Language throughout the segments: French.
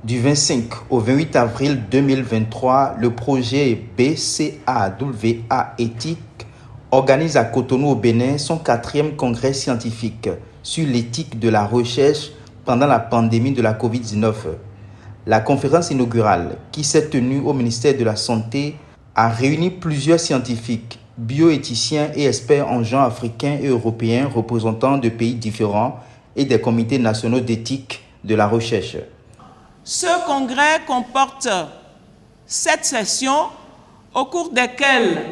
Du 25 au 28 avril 2023, le projet BCAWA Éthique organise à Cotonou au Bénin son 4e congrès scientifique sur l'éthique de la recherche pendant la pandémie de la COVID-19. La conférence inaugurale, qui s'est tenue au ministère de la Santé, a réuni plusieurs scientifiques, bioéthiciens et experts en genre africains et européens représentant de pays différents et des comités nationaux d'éthique de la recherche. Ce congrès comporte 7 sessions au cours desquelles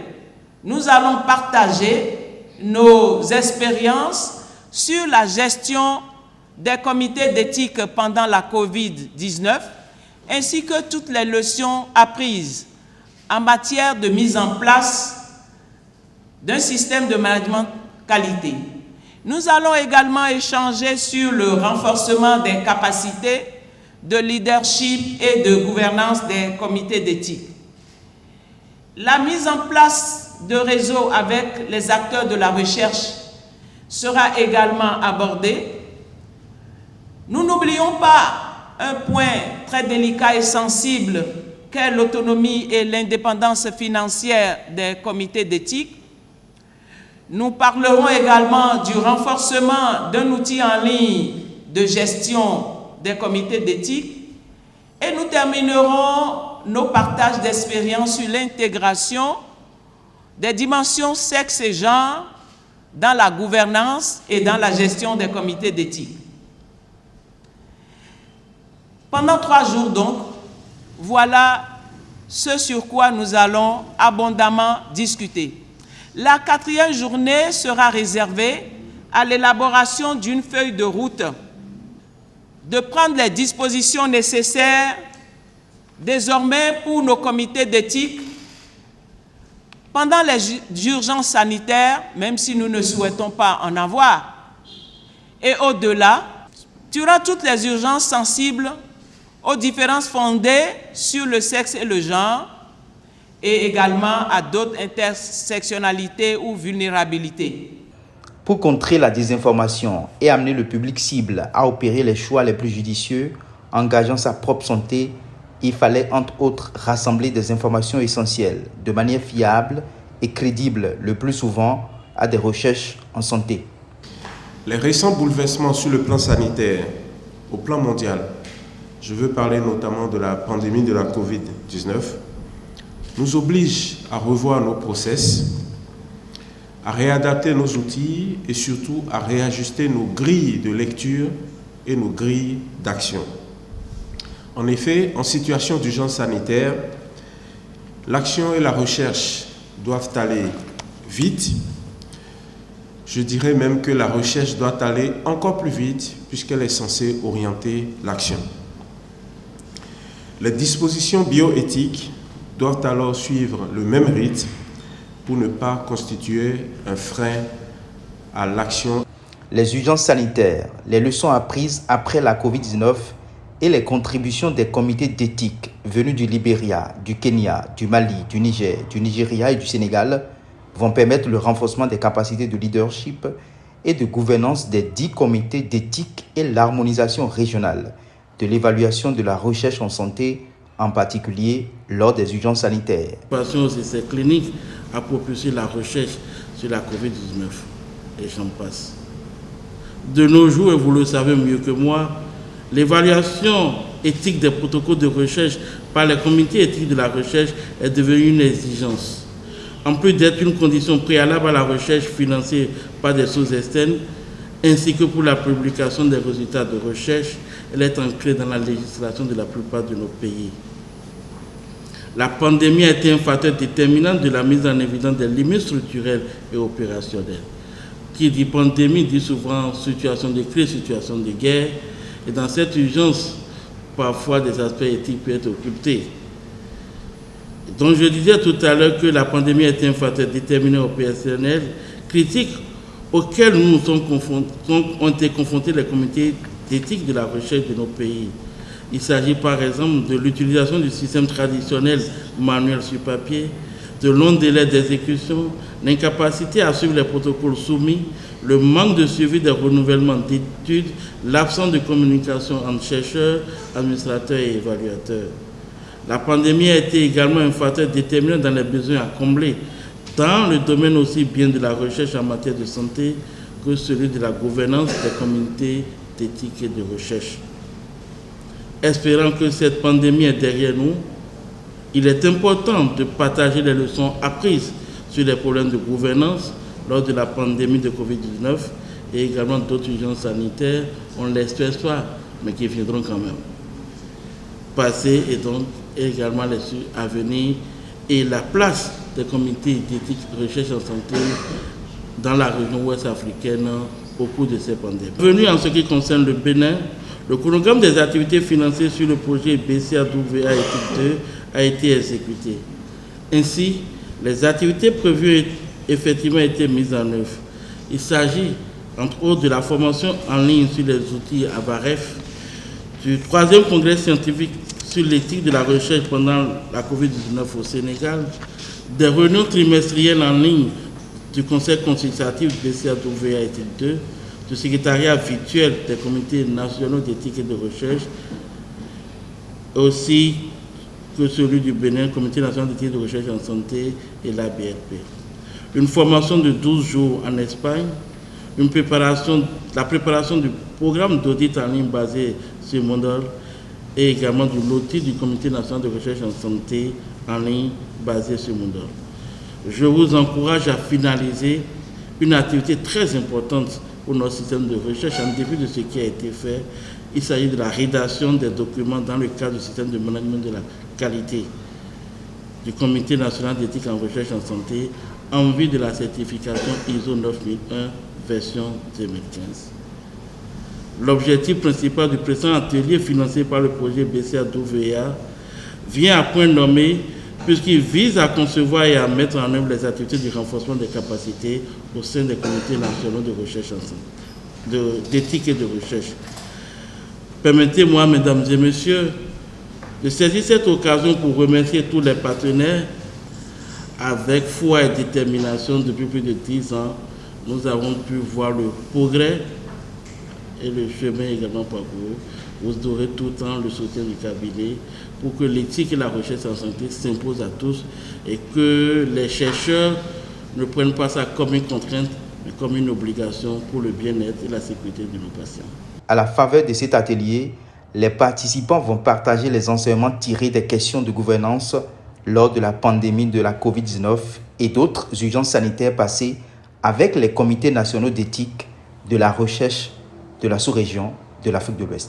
nous allons partager nos expériences sur la gestion des comités d'éthique pendant la COVID-19 ainsi que toutes les leçons apprises en matière de mise en place d'un système de management qualité. Nous allons également échanger sur le renforcement des capacités de leadership et de gouvernance des comités d'éthique. La mise en place de réseaux avec les acteurs de la recherche sera également abordée. Nous n'oublions pas un point très délicat et sensible qu'est l'autonomie et l'indépendance financière des comités d'éthique. Nous parlerons également du renforcement d'un outil en ligne de gestion des comités d'éthique et nous terminerons nos partages d'expériences sur l'intégration des dimensions sexe et genre dans la gouvernance et dans la gestion des comités d'éthique. Pendant 3 jours donc, voilà ce sur quoi nous allons abondamment discuter. La 4e journée sera réservée à l'élaboration d'une feuille de route, de prendre les dispositions nécessaires désormais pour nos comités d'éthique pendant les urgences sanitaires, même si nous ne souhaitons pas en avoir, et au-delà, durant toutes les urgences sensibles aux différences fondées sur le sexe et le genre, et également à d'autres intersectionnalités ou vulnérabilités. Pour contrer la désinformation et amener le public cible à opérer les choix les plus judicieux, engageant sa propre santé, il fallait entre autres rassembler des informations essentielles de manière fiable et crédible, le plus souvent à des recherches en santé. Les récents bouleversements sur le plan sanitaire, au plan mondial, je veux parler notamment de la pandémie de la COVID-19, nous obligent à revoir nos process, à réadapter nos outils et surtout à réajuster nos grilles de lecture et nos grilles d'action. En effet, en situation d'urgence sanitaire, l'action et la recherche doivent aller vite. Je dirais même que la recherche doit aller encore plus vite puisqu'elle est censée orienter l'action. Les dispositions bioéthiques doivent alors suivre le même rythme pour ne pas constituer un frein à l'action. Les urgences sanitaires, les leçons apprises après la COVID-19 et les contributions des comités d'éthique venus du Libéria, du Kenya, du Mali, du Niger, du Nigeria et du Sénégal vont permettre le renforcement des capacités de leadership et de gouvernance des 10 comités d'éthique et l'harmonisation régionale de l'évaluation de la recherche en santé, en particulier lors des urgences sanitaires. Aux essais cliniques à propulser la recherche sur la COVID-19 et j'en passe. De nos jours, et vous le savez mieux que moi, l'évaluation éthique des protocoles de recherche par les comités éthiques de la recherche est devenue une exigence. En plus d'être une condition préalable à la recherche financée par des sources externes, ainsi que pour la publication des résultats de recherche, elle est ancrée dans la législation de la plupart de nos pays. La pandémie a été un facteur déterminant de la mise en évidence des limites structurelles et opérationnelles. Qui dit pandémie dit souvent situation de crise, situation de guerre. Et dans cette urgence, parfois des aspects éthiques peuvent être occultés. Donc je disais tout à l'heure que la pandémie a été un facteur déterminant opérationnel, critique, auquel ont été confrontés les comités d'éthique de la recherche de nos pays. Il s'agit par exemple de l'utilisation du système traditionnel manuel sur papier, de longs délais d'exécution, l'incapacité à suivre les protocoles soumis, le manque de suivi des renouvellements d'études, l'absence de communication entre chercheurs, administrateurs et évaluateurs. La pandémie a été également un facteur déterminant dans les besoins à combler, dans le domaine aussi bien de la recherche en matière de santé que celui de la gouvernance des communautés d'éthique et de recherche. Espérant que cette pandémie est derrière nous, il est important de partager les leçons apprises sur les problèmes de gouvernance lors de la pandémie de Covid-19 et également d'autres urgences sanitaires, on l'espère pas, mais qui viendront quand même. Passer et donc également les à venir et la place des comités d'éthique de recherche en santé dans la région ouest africaine au cours de ces pandémies. Venu en ce qui concerne le Bénin, le chronogramme des activités financées sur le projet BCA-WA éthique 2 a été exécuté. Ainsi, les activités prévues ont effectivement été mises en œuvre. Il s'agit, entre autres, de la formation en ligne sur les outils AVAREF, du 3e congrès scientifique sur l'éthique de la recherche pendant la COVID-19 au Sénégal, des réunions trimestrielles en ligne du Conseil consultatif BCA-WA éthique 2, du secrétariat virtuel des comités nationaux d'éthique et de recherche, aussi que celui du Bénin, Comité national d'éthique et de recherche en santé et la BRP. Une formation de 12 jours en Espagne, la préparation du programme d'audit en ligne basé sur Moodle et également du loti du Comité national de recherche en santé en ligne basé sur Moodle. Je vous encourage à finaliser une activité très importante pour notre système de recherche en début de ce qui a été fait. Il s'agit de la rédaction des documents dans le cadre du système de management de la qualité du Comité national d'éthique en recherche en santé en vue de la certification ISO 9001 version 2015. L'objectif principal du présent atelier financé par le projet BCA-WA vient à point nommé puisqu'il vise à concevoir et à mettre en œuvre les activités du renforcement des capacités au sein des comités nationaux de recherche en santé, d'éthique et de recherche. Permettez-moi, mesdames et messieurs, de saisir cette occasion pour remercier tous les partenaires. Avec foi et détermination, depuis plus de 10 ans, nous avons pu voir le progrès et le chemin également parcouru. Vous aurez tout le temps le soutien du cabinet pour que l'éthique et la recherche en santé s'imposent à tous et que les chercheurs ne prennent pas ça comme une contrainte, mais comme une obligation pour le bien-être et la sécurité de nos patients. À la faveur de cet atelier, les participants vont partager les enseignements tirés des questions de gouvernance lors de la pandémie de la COVID-19 et d'autres urgences sanitaires passées avec les comités nationaux d'éthique de la recherche de la sous-région de l'Afrique de l'Ouest.